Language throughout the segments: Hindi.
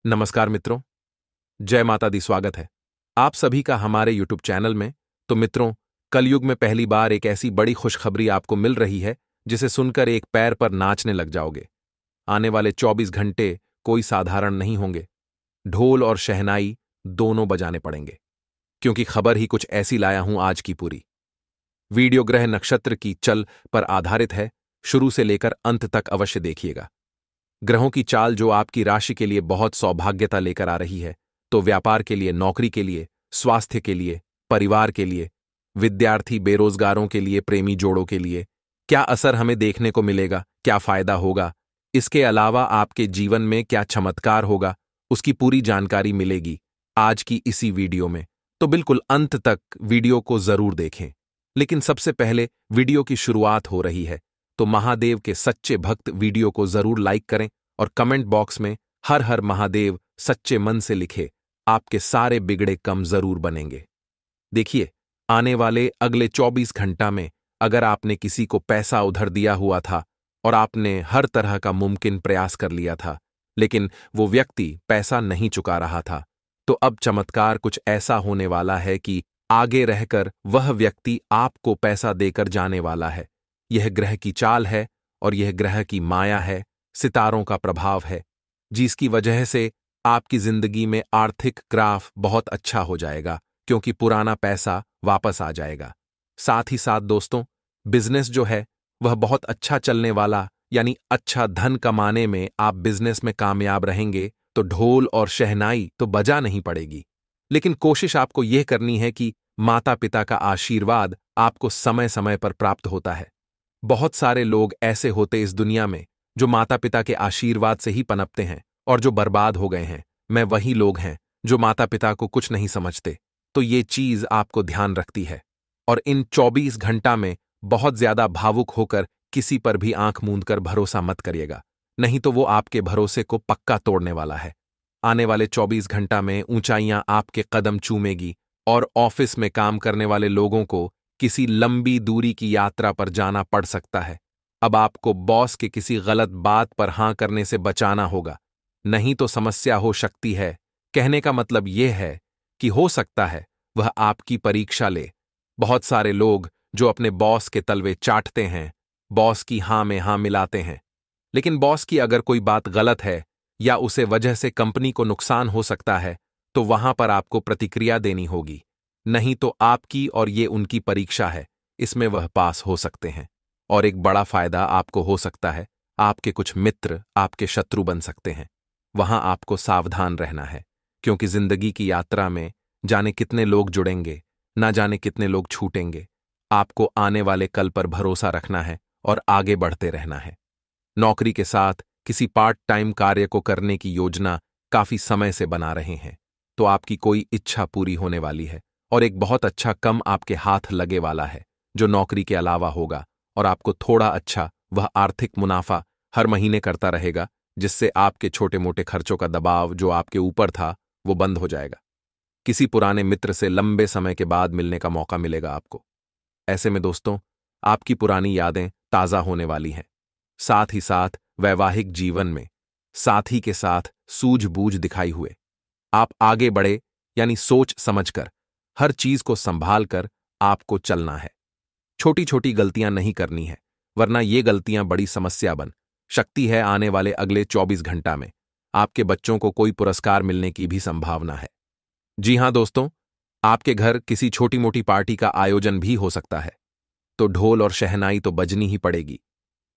नमस्कार मित्रों, जय माता दी। स्वागत है आप सभी का हमारे यूट्यूब चैनल में। तो मित्रों, कलयुग में पहली बार एक ऐसी बड़ी खुशखबरी आपको मिल रही है जिसे सुनकर एक पैर पर नाचने लग जाओगे। आने वाले 24 घंटे कोई साधारण नहीं होंगे। ढोल और शहनाई दोनों बजाने पड़ेंगे, क्योंकि खबर ही कुछ ऐसी लाया हूं आज की पूरी। वीडियो ग्रह नक्षत्र की चल पर आधारित है। शुरू से लेकर अंत तक अवश्य देखिएगा। ग्रहों की चाल जो आपकी राशि के लिए बहुत सौभाग्यता लेकर आ रही है, तो व्यापार के लिए, नौकरी के लिए, स्वास्थ्य के लिए, परिवार के लिए, विद्यार्थी बेरोजगारों के लिए, प्रेमी जोड़ों के लिए क्या असर हमें देखने को मिलेगा, क्या फायदा होगा, इसके अलावा आपके जीवन में क्या चमत्कार होगा, उसकी पूरी जानकारी मिलेगी आज की इसी वीडियो में। तो बिल्कुल अंत तक वीडियो को जरूर देखें। लेकिन सबसे पहले वीडियो की शुरुआत हो रही है, तो महादेव के सच्चे भक्त वीडियो को जरूर लाइक करें और कमेंट बॉक्स में हर हर महादेव सच्चे मन से लिखे। आपके सारे बिगड़े कम जरूर बनेंगे। देखिए, आने वाले अगले 24 घंटा में अगर आपने किसी को पैसा उधार दिया हुआ था और आपने हर तरह का मुमकिन प्रयास कर लिया था, लेकिन वो व्यक्ति पैसा नहीं चुका रहा था, तो अब चमत्कार कुछ ऐसा होने वाला है कि आगे रहकर वह व्यक्ति आपको पैसा देकर जाने वाला है। यह ग्रह की चाल है और यह ग्रह की माया है, सितारों का प्रभाव है, जिसकी वजह से आपकी जिंदगी में आर्थिक ग्राफ बहुत अच्छा हो जाएगा, क्योंकि पुराना पैसा वापस आ जाएगा। साथ ही साथ दोस्तों, बिजनेस जो है वह बहुत अच्छा चलने वाला, यानी अच्छा धन कमाने में आप बिजनेस में कामयाब रहेंगे, तो ढोल और शहनाई तो बजा नहीं पड़ेगी। लेकिन कोशिश आपको यह करनी है कि माता पिता का आशीर्वाद आपको समय समय पर प्राप्त होता है। बहुत सारे लोग ऐसे होते इस दुनिया में जो माता पिता के आशीर्वाद से ही पनपते हैं और जो बर्बाद हो गए हैं। मैं वही लोग हैं जो माता पिता को कुछ नहीं समझते। तो ये चीज आपको ध्यान रखती है। और इन 24 घंटा में बहुत ज्यादा भावुक होकर किसी पर भी आंख मूंद कर भरोसा मत करिएगा, नहीं तो वो आपके भरोसे को पक्का तोड़ने वाला है। आने वाले 24 घंटा में ऊंचाइयां आपके कदम चूमेगी और ऑफिस में काम करने वाले लोगों को किसी लंबी दूरी की यात्रा पर जाना पड़ सकता है। अब आपको बॉस के किसी गलत बात पर हां करने से बचाना होगा, नहीं तो समस्या हो सकती है। कहने का मतलब यह है कि हो सकता है वह आपकी परीक्षा ले। बहुत सारे लोग जो अपने बॉस के तलवे चाटते हैं, बॉस की हां में हां मिलाते हैं, लेकिन बॉस की अगर कोई बात गलत है या उसे वजह से कंपनी को नुकसान हो सकता है, तो वहां पर आपको प्रतिक्रिया देनी होगी। नहीं तो आपकी और ये उनकी परीक्षा है, इसमें वह पास हो सकते हैं। और एक बड़ा फायदा आपको हो सकता है, आपके कुछ मित्र आपके शत्रु बन सकते हैं। वहां आपको सावधान रहना है, क्योंकि जिंदगी की यात्रा में जाने कितने लोग जुड़ेंगे, ना जाने कितने लोग छूटेंगे। आपको आने वाले कल पर भरोसा रखना है और आगे बढ़ते रहना है। नौकरी के साथ किसी पार्ट टाइम कार्य को करने की योजना काफी समय से बना रहे हैं, तो आपकी कोई इच्छा पूरी होने वाली है और एक बहुत अच्छा कम आपके हाथ लगे वाला है, जो नौकरी के अलावा होगा, और आपको थोड़ा अच्छा वह आर्थिक मुनाफा हर महीने करता रहेगा, जिससे आपके छोटे मोटे खर्चों का दबाव जो आपके ऊपर था वो बंद हो जाएगा। किसी पुराने मित्र से लंबे समय के बाद मिलने का मौका मिलेगा आपको। ऐसे में दोस्तों, आपकी पुरानी यादें ताजा होने वाली हैं। साथ ही साथ वैवाहिक जीवन में साथी के साथ सूझबूझ दिखाई हुए आप आगे बढ़े, यानी सोच समझकर हर चीज को संभाल कर आपको चलना है। छोटी छोटी गलतियां नहीं करनी है, वरना ये गलतियां बड़ी समस्या बन सकती है। आने वाले अगले 24 घंटा में आपके बच्चों को कोई पुरस्कार मिलने की भी संभावना है। जी हां दोस्तों, आपके घर किसी छोटी मोटी पार्टी का आयोजन भी हो सकता है, तो ढोल और शहनाई तो बजनी ही पड़ेगी।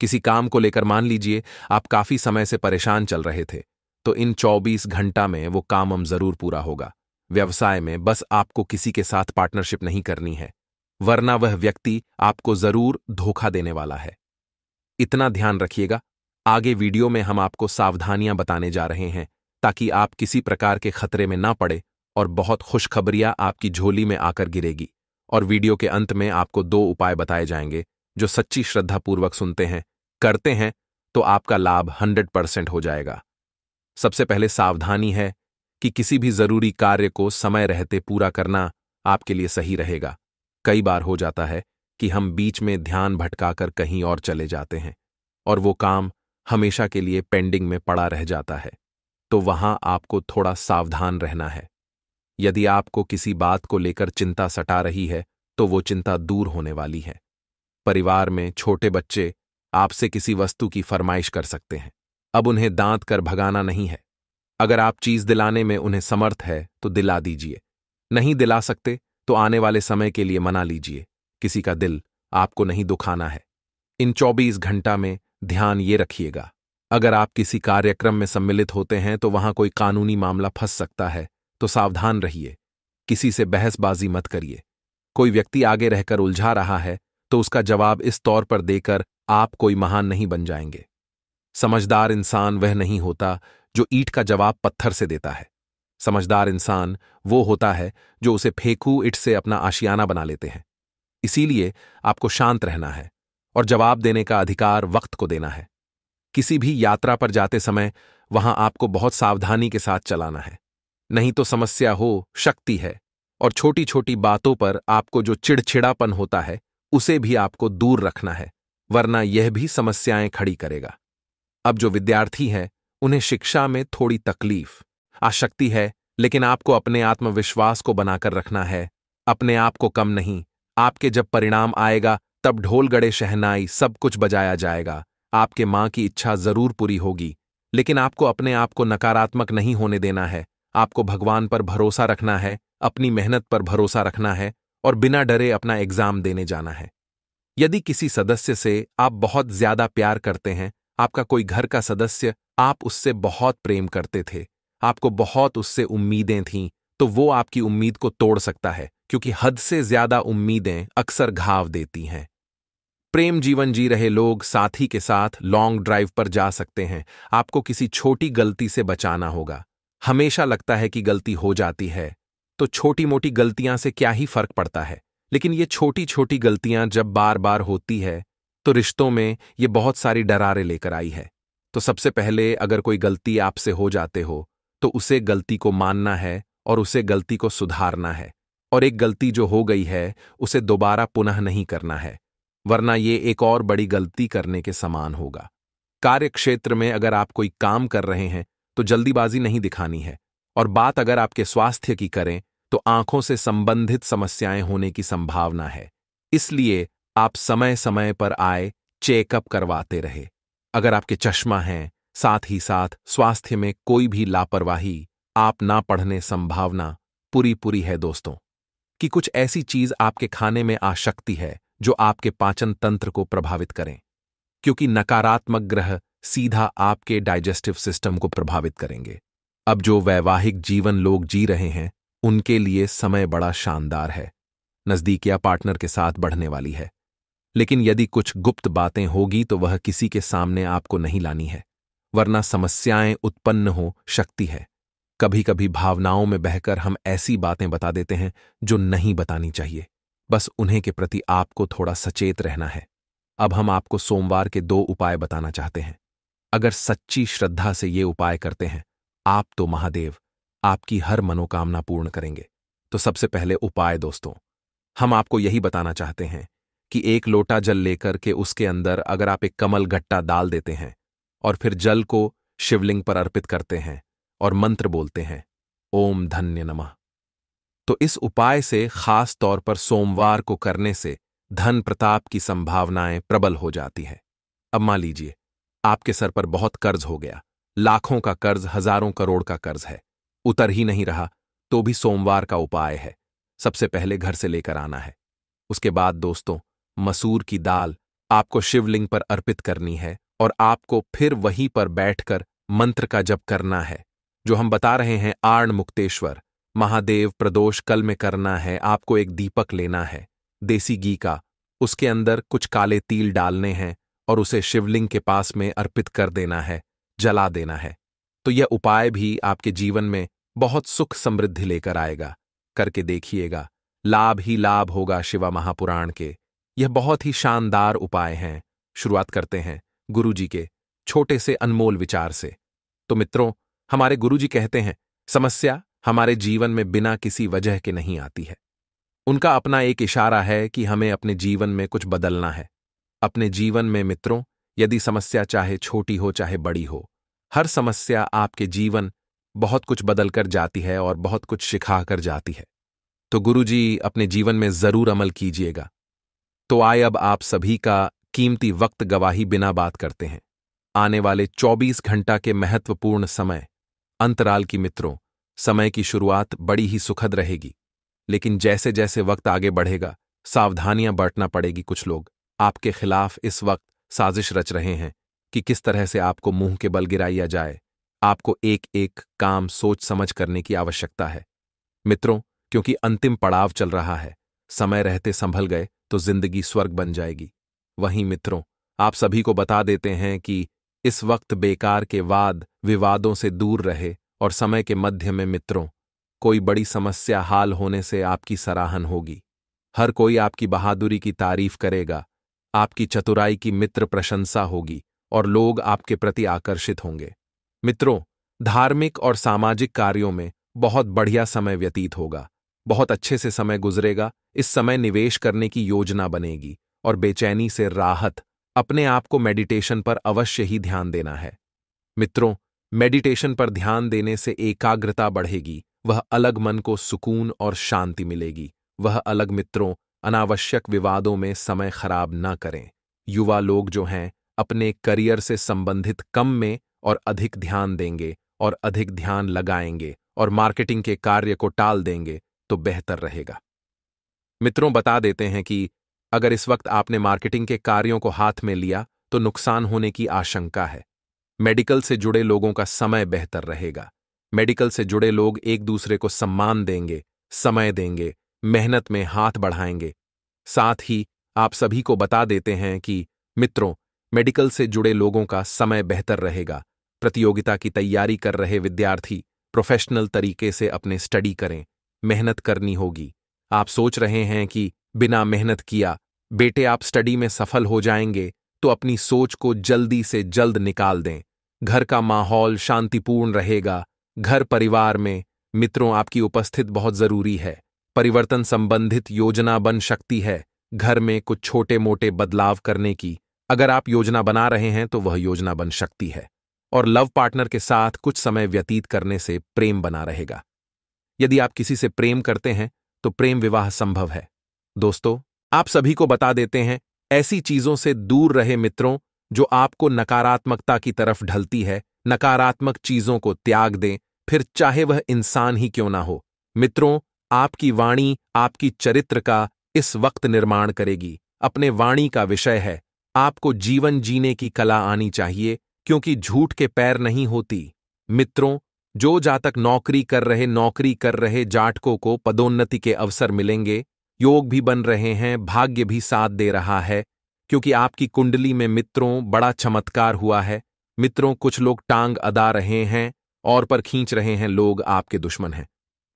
किसी काम को लेकर मान लीजिए आप काफी समय से परेशान चल रहे थे, तो इन 24 घंटा में वो काम जरूर पूरा होगा। व्यवसाय में बस आपको किसी के साथ पार्टनरशिप नहीं करनी है, वरना वह व्यक्ति आपको जरूर धोखा देने वाला है। इतना ध्यान रखिएगा। आगे वीडियो में हम आपको सावधानियां बताने जा रहे हैं, ताकि आप किसी प्रकार के खतरे में ना पड़े और बहुत खुशखबरियां आपकी झोली में आकर गिरेगी। और वीडियो के अंत में आपको 2 उपाय बताए जाएंगे, जो सच्ची श्रद्धापूर्वक सुनते हैं, करते हैं, तो आपका लाभ 100% हो जाएगा। सबसे पहले सावधानी है कि किसी भी जरूरी कार्य को समय रहते पूरा करना आपके लिए सही रहेगा। कई बार हो जाता है कि हम बीच में ध्यान भटकाकर कहीं और चले जाते हैं और वो काम हमेशा के लिए पेंडिंग में पड़ा रह जाता है। तो वहां आपको थोड़ा सावधान रहना है। यदि आपको किसी बात को लेकर चिंता सता रही है तो वो चिंता दूर होने वाली है। परिवार में छोटे बच्चे आपसे किसी वस्तु की फरमाइश कर सकते हैं। अब उन्हें दांत कर भगाना नहीं है। अगर आप चीज दिलाने में उन्हें समर्थ है तो दिला दीजिए। नहीं दिला सकते तो आने वाले समय के लिए मना लीजिए। किसी का दिल आपको नहीं दुखाना है। इन 24 घंटा में ध्यान ये रखिएगा, अगर आप किसी कार्यक्रम में सम्मिलित होते हैं तो वहां कोई कानूनी मामला फंस सकता है, तो सावधान रहिए। किसी से बहसबाजी मत करिए। कोई व्यक्ति आगे रहकर उलझा रहा है तो उसका जवाब इस तौर पर देकर आप कोई महान नहीं बन जाएंगे। समझदार इंसान वह नहीं होता जो ईंट का जवाब पत्थर से देता है। समझदार इंसान वो होता है जो उसे फेंकू ईंट से अपना आशियाना बना लेते हैं। इसीलिए आपको शांत रहना है और जवाब देने का अधिकार वक्त को देना है। किसी भी यात्रा पर जाते समय वहां आपको बहुत सावधानी के साथ चलाना है, नहीं तो समस्या हो शक्ति है। और छोटी छोटी बातों पर आपको जो चिड़चिड़ापन होता है उसे भी आपको दूर रखना है, वरना यह भी समस्याएं खड़ी करेगा। अब जो विद्यार्थी हैं उन्हें शिक्षा में थोड़ी तकलीफ आसक्ति है, लेकिन आपको अपने आत्मविश्वास को बनाकर रखना है। अपने आप को कम नहीं। आपके जब परिणाम आएगा तब ढोल गड़े शहनाई सब कुछ बजाया जाएगा। आपके मां की इच्छा जरूर पूरी होगी, लेकिन आपको अपने आप को नकारात्मक नहीं होने देना है। आपको भगवान पर भरोसा रखना है, अपनी मेहनत पर भरोसा रखना है और बिना डरे अपना एग्जाम देने जाना है। यदि किसी सदस्य से आप बहुत ज्यादा प्यार करते हैं, आपका कोई घर का सदस्य, आप उससे बहुत प्रेम करते थे, आपको बहुत उससे उम्मीदें थीं, तो वो आपकी उम्मीद को तोड़ सकता है, क्योंकि हद से ज्यादा उम्मीदें अक्सर घाव देती हैं। प्रेम जीवन जी रहे लोग साथी के साथ लॉन्ग ड्राइव पर जा सकते हैं। आपको किसी छोटी गलती से बचाना होगा। हमेशा लगता है कि गलती हो जाती है, तो छोटी मोटी गलतियां से क्या ही फर्क पड़ता है, लेकिन ये छोटी छोटी गलतियां जब बार बार होती है तो रिश्तों में ये बहुत सारी दरारें लेकर आई है। तो सबसे पहले अगर कोई गलती आपसे हो जाते हो तो उसे गलती को मानना है और उसे गलती को सुधारना है, और एक गलती जो हो गई है उसे दोबारा पुनः नहीं करना है, वरना ये एक और बड़ी गलती करने के समान होगा। कार्यक्षेत्र में अगर आप कोई काम कर रहे हैं तो जल्दीबाजी नहीं दिखानी है, और बात अगर आपके स्वास्थ्य की करें तो आंखों से संबंधित समस्याएं होने की संभावना है। इसलिए आप समय समय पर आए चेकअप करवाते रहे। अगर आपके चश्मा हैं, साथ ही साथ स्वास्थ्य में कोई भी लापरवाही, आप ना पढ़ने संभावना पूरी पूरी है दोस्तों, कि कुछ ऐसी चीज आपके खाने में आ सकती है जो आपके पाचन तंत्र को प्रभावित करें, क्योंकि नकारात्मक ग्रह सीधा आपके डाइजेस्टिव सिस्टम को प्रभावित करेंगे। अब जो वैवाहिक जीवन लोग जी रहे हैं उनके लिए समय बड़ा शानदार है। नजदीकियां पार्टनर के साथ बढ़ने वाली है, लेकिन यदि कुछ गुप्त बातें होगी तो वह किसी के सामने आपको नहीं लानी है, वरना समस्याएं उत्पन्न हो सकती है। कभी कभी भावनाओं में बहकर हम ऐसी बातें बता देते हैं जो नहीं बतानी चाहिए। बस उन्हें के प्रति आपको थोड़ा सचेत रहना है। अब हम आपको सोमवार के 2 उपाय बताना चाहते हैं। अगर सच्ची श्रद्धा से ये उपाय करते हैं आप तो महादेव आपकी हर मनोकामना पूर्ण करेंगे। तो सबसे पहले उपाय दोस्तों, हम आपको यही बताना चाहते हैं कि 1 लोटा जल लेकर के उसके अंदर अगर आप एक कमल गट्टा डाल देते हैं और फिर जल को शिवलिंग पर अर्पित करते हैं और मंत्र बोलते हैं ओम धन्य नमः, तो इस उपाय से खास तौर पर सोमवार को करने से धन प्रताप की संभावनाएं प्रबल हो जाती है। अब मान लीजिए आपके सर पर बहुत कर्ज हो गया, लाखों का कर्ज, हजारों करोड़ का कर्ज है, उतर ही नहीं रहा, तो भी सोमवार का उपाय है। सबसे पहले घर से लेकर आना है। उसके बाद दोस्तों मसूर की दाल आपको शिवलिंग पर अर्पित करनी है और आपको फिर वहीं पर बैठकर मंत्र का जप करना है जो हम बता रहे हैं, आर्ण मुक्तेश्वर महादेव प्रदोष कल में करना है। आपको एक दीपक लेना है देसी घी का, उसके अंदर कुछ काले तिल डालने हैं और उसे शिवलिंग के पास में अर्पित कर देना है, जला देना है। तो यह उपाय भी आपके जीवन में बहुत सुख समृद्धि लेकर आएगा। करके देखिएगा, लाभ ही लाभ होगा शिवा महापुराण के। यह बहुत ही शानदार उपाय हैं। शुरुआत करते हैं गुरुजी के छोटे से अनमोल विचार से। तो मित्रों, हमारे गुरुजी कहते हैं समस्या हमारे जीवन में बिना किसी वजह के नहीं आती है। उनका अपना एक इशारा है कि हमें अपने जीवन में कुछ बदलना है। अपने जीवन में मित्रों, यदि समस्या चाहे छोटी हो चाहे बड़ी हो, हर समस्या आपके जीवन बहुत कुछ बदल कर जाती है और बहुत कुछ सिखा कर जाती है। तो गुरुजी अपने जीवन में जरूर अमल कीजिएगा। तो आए अब आप सभी का कीमती वक्त गवाही बिना बात करते हैं। आने वाले 24 घंटा के महत्वपूर्ण समय अंतराल की मित्रों, समय की शुरुआत बड़ी ही सुखद रहेगी, लेकिन जैसे जैसे वक्त आगे बढ़ेगा सावधानियां बरतना पड़ेगी। कुछ लोग आपके खिलाफ इस वक्त साजिश रच रहे हैं कि किस तरह से आपको मुंह के बल गिराया जाए। आपको एक एक काम सोच समझ करने की आवश्यकता है मित्रों, क्योंकि अंतिम पड़ाव चल रहा है। समय रहते संभल गए तो जिंदगी स्वर्ग बन जाएगी। वहीं मित्रों, आप सभी को बता देते हैं कि इस वक्त बेकार के वाद विवादों से दूर रहे और समय के मध्य में मित्रों, कोई बड़ी समस्या हाल होने से आपकी सराहन होगी। हर कोई आपकी बहादुरी की तारीफ करेगा, आपकी चतुराई की मित्र प्रशंसा होगी और लोग आपके प्रति आकर्षित होंगे। मित्रों, धार्मिक और सामाजिक कार्यों में बहुत बढ़िया समय व्यतीत होगा। बहुत अच्छे से समय गुजरेगा। इस समय निवेश करने की योजना बनेगी और बेचैनी से राहत। अपने आप को मेडिटेशन पर अवश्य ही ध्यान देना है मित्रों। मेडिटेशन पर ध्यान देने से एकाग्रता बढ़ेगी। वह अलग मन को सुकून और शांति मिलेगी। वह अलग मित्रों, अनावश्यक विवादों में समय खराब न करें। युवा लोग जो हैं अपने करियर से संबंधित कम में और अधिक ध्यान देंगे और अधिक ध्यान लगाएंगे और मार्केटिंग के कार्य को टाल देंगे तो बेहतर रहेगा। मित्रों, बता देते हैं कि अगर इस वक्त आपने मार्केटिंग के कार्यों को हाथ में लिया तो नुकसान होने की आशंका है। मेडिकल से जुड़े लोगों का समय बेहतर रहेगा। मेडिकल से जुड़े लोग एक दूसरे को सम्मान देंगे, समय देंगे, मेहनत में हाथ बढ़ाएंगे। साथ ही आप सभी को बता देते हैं कि मित्रों, मेडिकल से जुड़े लोगों का समय बेहतर रहेगा। प्रतियोगिता की तैयारी कर रहे विद्यार्थी प्रोफेशनल तरीके से अपने स्टडी करें। मेहनत करनी होगी। आप सोच रहे हैं कि बिना मेहनत किया बेटे आप स्टडी में सफल हो जाएंगे, तो अपनी सोच को जल्दी से जल्द निकाल दें। घर का माहौल शांतिपूर्ण रहेगा। घर परिवार में मित्रों आपकी उपस्थित बहुत जरूरी है। परिवर्तन संबंधित योजना बन सकती है। घर में कुछ छोटे मोटे बदलाव करने की अगर आप योजना बना रहे हैं तो वह योजना बन सकती है। और लव पार्टनर के साथ कुछ समय व्यतीत करने से प्रेम बना रहेगा। यदि आप किसी से प्रेम करते हैं तो प्रेम विवाह संभव है। दोस्तों, आप सभी को बता देते हैं, ऐसी चीजों से दूर रहे मित्रों जो आपको नकारात्मकता की तरफ ढलती है। नकारात्मक चीजों को त्याग दें, फिर चाहे वह इंसान ही क्यों ना हो। मित्रों, आपकी वाणी आपकी चरित्र का इस वक्त निर्माण करेगी। अपने वाणी का विषय है, आपको जीवन जीने की कला आनी चाहिए, क्योंकि झूठ के पैर नहीं होती। मित्रों, जो जातक नौकरी कर रहे जाटकों को पदोन्नति के अवसर मिलेंगे। योग भी बन रहे हैं, भाग्य भी साथ दे रहा है, क्योंकि आपकी कुंडली में मित्रों बड़ा चमत्कार हुआ है। मित्रों, कुछ लोग टांग अदा रहे हैं और पर खींच रहे हैं, लोग आपके दुश्मन हैं।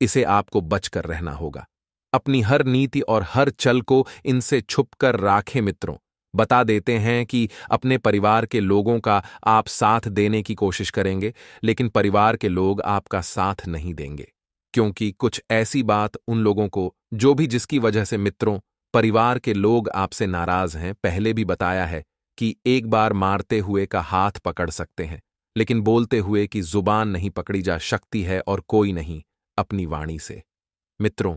इसे आपको बचकर रहना होगा। अपनी हर नीति और हर चल को इनसे छुपकर राखें मित्रों। बता देते हैं कि अपने परिवार के लोगों का आप साथ देने की कोशिश करेंगे, लेकिन परिवार के लोग आपका साथ नहीं देंगे, क्योंकि कुछ ऐसी बात उन लोगों को जो भी जिसकी वजह से मित्रों परिवार के लोग आपसे नाराज हैं। पहले भी बताया है कि एक बार मारते हुए का हाथ पकड़ सकते हैं, लेकिन बोलते हुए की जुबान नहीं पकड़ी जा सकती है, और कोई नहीं अपनी वाणी से। मित्रों,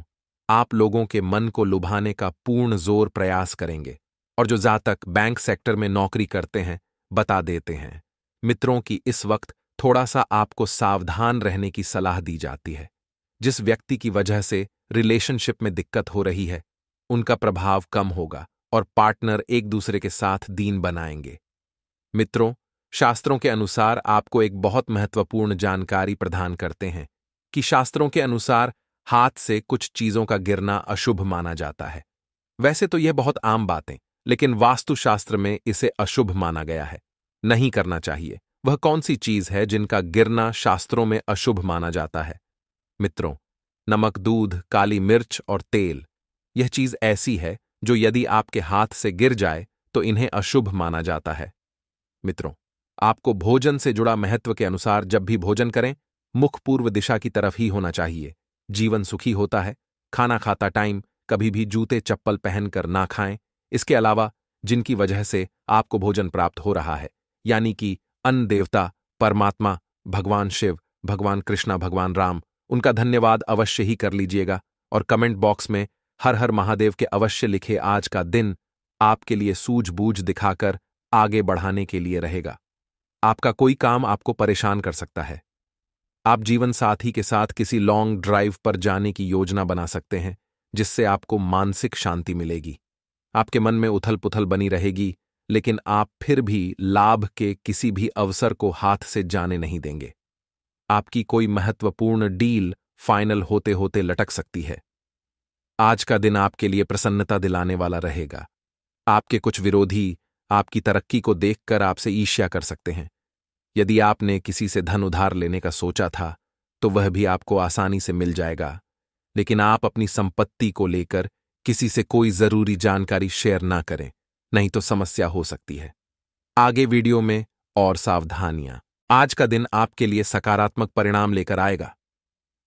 आप लोगों के मन को लुभाने का पूर्ण जोर प्रयास करेंगे। और जो जातक बैंक सेक्टर में नौकरी करते हैं, बता देते हैं मित्रों कि इस वक्त थोड़ा सा आपको सावधान रहने की सलाह दी जाती है। जिस व्यक्ति की वजह से रिलेशनशिप में दिक्कत हो रही है, उनका प्रभाव कम होगा और पार्टनर एक दूसरे के साथ दीन बनाएंगे। मित्रों, शास्त्रों के अनुसार आपको एक बहुत महत्वपूर्ण जानकारी प्रदान करते हैं कि शास्त्रों के अनुसार हाथ से कुछ चीजों का गिरना अशुभ माना जाता है। वैसे तो यह बहुत आम बातें, लेकिन वास्तुशास्त्र में इसे अशुभ माना गया है। नहीं करना चाहिए। वह कौन सी चीज है जिनका गिरना शास्त्रों में अशुभ माना जाता है? मित्रों, नमक, दूध, काली मिर्च और तेल। यह चीज ऐसी है जो यदि आपके हाथ से गिर जाए तो इन्हें अशुभ माना जाता है। मित्रों, आपको भोजन से जुड़ा महत्व के अनुसार जब भी भोजन करें, मुख पूर्व दिशा की तरफ ही होना चाहिए। जीवन सुखी होता है। खाना खाता टाइम कभी भी जूते चप्पल पहनकर ना खाएं। इसके अलावा जिनकी वजह से आपको भोजन प्राप्त हो रहा है, यानी कि अन्न देवता परमात्मा, भगवान शिव, भगवान कृष्णा, भगवान राम, उनका धन्यवाद अवश्य ही कर लीजिएगा और कमेंट बॉक्स में हर हर महादेव के अवश्य लिखे। आज का दिन आपके लिए सूझबूझ दिखाकर आगे बढ़ाने के लिए रहेगा। आपका कोई काम आपको परेशान कर सकता है। आप जीवन साथी के साथ किसी लॉन्ग ड्राइव पर जाने की योजना बना सकते हैं, जिससे आपको मानसिक शांति मिलेगी। आपके मन में उथल पुथल बनी रहेगी, लेकिन आप फिर भी लाभ के किसी भी अवसर को हाथ से जाने नहीं देंगे। आपकी कोई महत्वपूर्ण डील फाइनल होते होते लटक सकती है। आज का दिन आपके लिए प्रसन्नता दिलाने वाला रहेगा। आपके कुछ विरोधी आपकी तरक्की को देखकर आपसे ईर्ष्या कर सकते हैं। यदि आपने किसी से धन उधार लेने का सोचा था, तो वह भी आपको आसानी से मिल जाएगा, लेकिन आप अपनी संपत्ति को लेकर किसी से कोई जरूरी जानकारी शेयर ना करें, नहीं तो समस्या हो सकती है। आगे वीडियो में और सावधानियां। आज का दिन आपके लिए सकारात्मक परिणाम लेकर आएगा।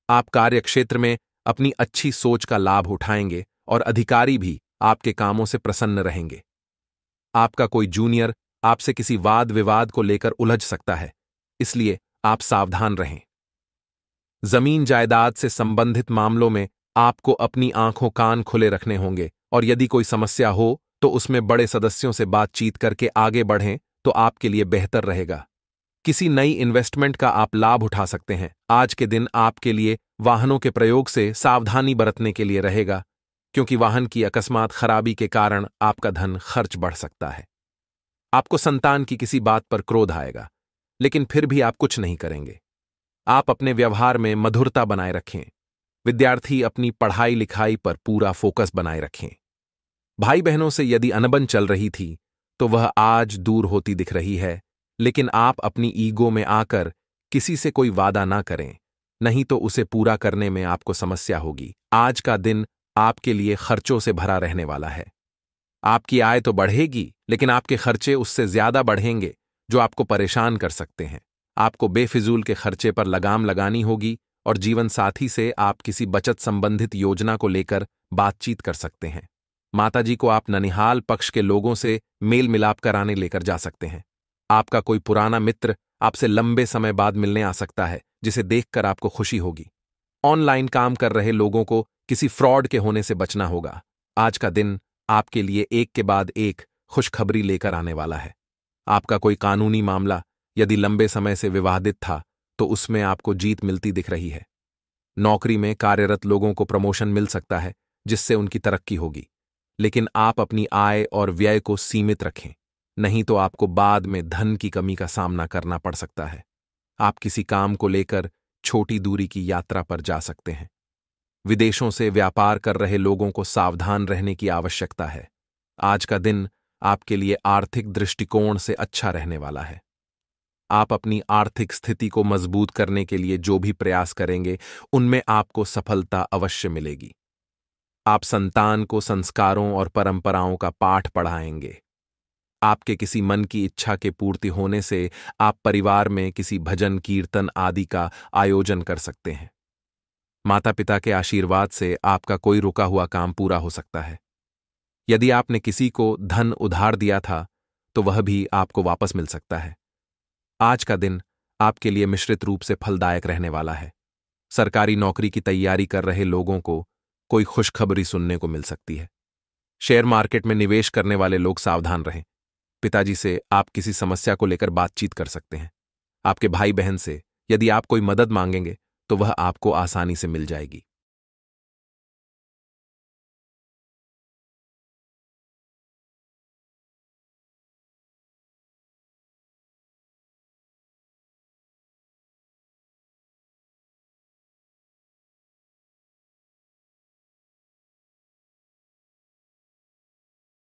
आप कार्यक्षेत्र में अपनी अच्छी सोच का लाभ उठाएंगे और अधिकारी भी आपके कामों से प्रसन्न रहेंगे। आपका कोई जूनियर आपसे किसी वाद विवाद को लेकर उलझ सकता है, इसलिए आप सावधान रहें। जमीन जायदाद से संबंधित मामलों में आपको अपनी आंखों कान खुले रखने होंगे और यदि कोई समस्या हो तो उसमें बड़े सदस्यों से बातचीत करके आगे बढ़ें तो आपके लिए बेहतर रहेगा। किसी नई इन्वेस्टमेंट का आप लाभ उठा सकते हैं। आज के दिन आपके लिए वाहनों के प्रयोग से सावधानी बरतने के लिए रहेगा, क्योंकि वाहन की अकस्मात खराबी के कारण आपका धन खर्च बढ़ सकता है। आपको संतान की किसी बात पर क्रोध आएगा, लेकिन फिर भी आप कुछ नहीं करेंगे। आप अपने व्यवहार में मधुरता बनाए रखें। विद्यार्थी अपनी पढ़ाई लिखाई पर पूरा फोकस बनाए रखें। भाई बहनों से यदि अनबन चल रही थी तो वह आज दूर होती दिख रही है, लेकिन आप अपनी ईगो में आकर किसी से कोई वादा ना करें, नहीं तो उसे पूरा करने में आपको समस्या होगी। आज का दिन आपके लिए खर्चों से भरा रहने वाला है। आपकी आय तो बढ़ेगी, लेकिन आपके खर्चे उससे ज्यादा बढ़ेंगे, जो आपको परेशान कर सकते हैं। आपको बेफिजूल के खर्चे पर लगाम लगानी होगी और जीवन साथी से आप किसी बचत संबंधित योजना को लेकर बातचीत कर सकते हैं। माताजी को आप ननिहाल पक्ष के लोगों से मेल मिलाप कराने लेकर जा सकते हैं। आपका कोई पुराना मित्र आपसे लंबे समय बाद मिलने आ सकता है, जिसे देखकर आपको खुशी होगी। ऑनलाइन काम कर रहे लोगों को किसी फ्रॉड के होने से बचना होगा। आज का दिन आपके लिए एक के बाद एक खुशखबरी लेकर आने वाला है। आपका कोई कानूनी मामला यदि लंबे समय से विवादित था तो उसमें आपको जीत मिलती दिख रही है। नौकरी में कार्यरत लोगों को प्रमोशन मिल सकता है, जिससे उनकी तरक्की होगी, लेकिन आप अपनी आय और व्यय को सीमित रखें, नहीं तो आपको बाद में धन की कमी का सामना करना पड़ सकता है। आप किसी काम को लेकर छोटी दूरी की यात्रा पर जा सकते हैं। विदेशों से व्यापार कर रहे लोगों को सावधान रहने की आवश्यकता है। आज का दिन आपके लिए आर्थिक दृष्टिकोण से अच्छा रहने वाला है। आप अपनी आर्थिक स्थिति को मजबूत करने के लिए जो भी प्रयास करेंगे, उनमें आपको सफलता अवश्य मिलेगी। आप संतान को संस्कारों और परंपराओं का पाठ पढ़ाएंगे। आपके किसी मन की इच्छा के पूर्ति होने से आप परिवार में किसी भजन कीर्तन आदि का आयोजन कर सकते हैं। माता पिता के आशीर्वाद से आपका कोई रुका हुआ काम पूरा हो सकता है। यदि आपने किसी को धन उधार दिया था तो वह भी आपको वापस मिल सकता है। आज का दिन आपके लिए मिश्रित रूप से फलदायक रहने वाला है। सरकारी नौकरी की तैयारी कर रहे लोगों को कोई खुशखबरी सुनने को मिल सकती है। शेयर मार्केट में निवेश करने वाले लोग सावधान रहें। पिताजी से आप किसी समस्या को लेकर बातचीत कर सकते हैं। आपके भाई बहन से यदि आप कोई मदद मांगेंगे तो वह आपको आसानी से मिल जाएगी।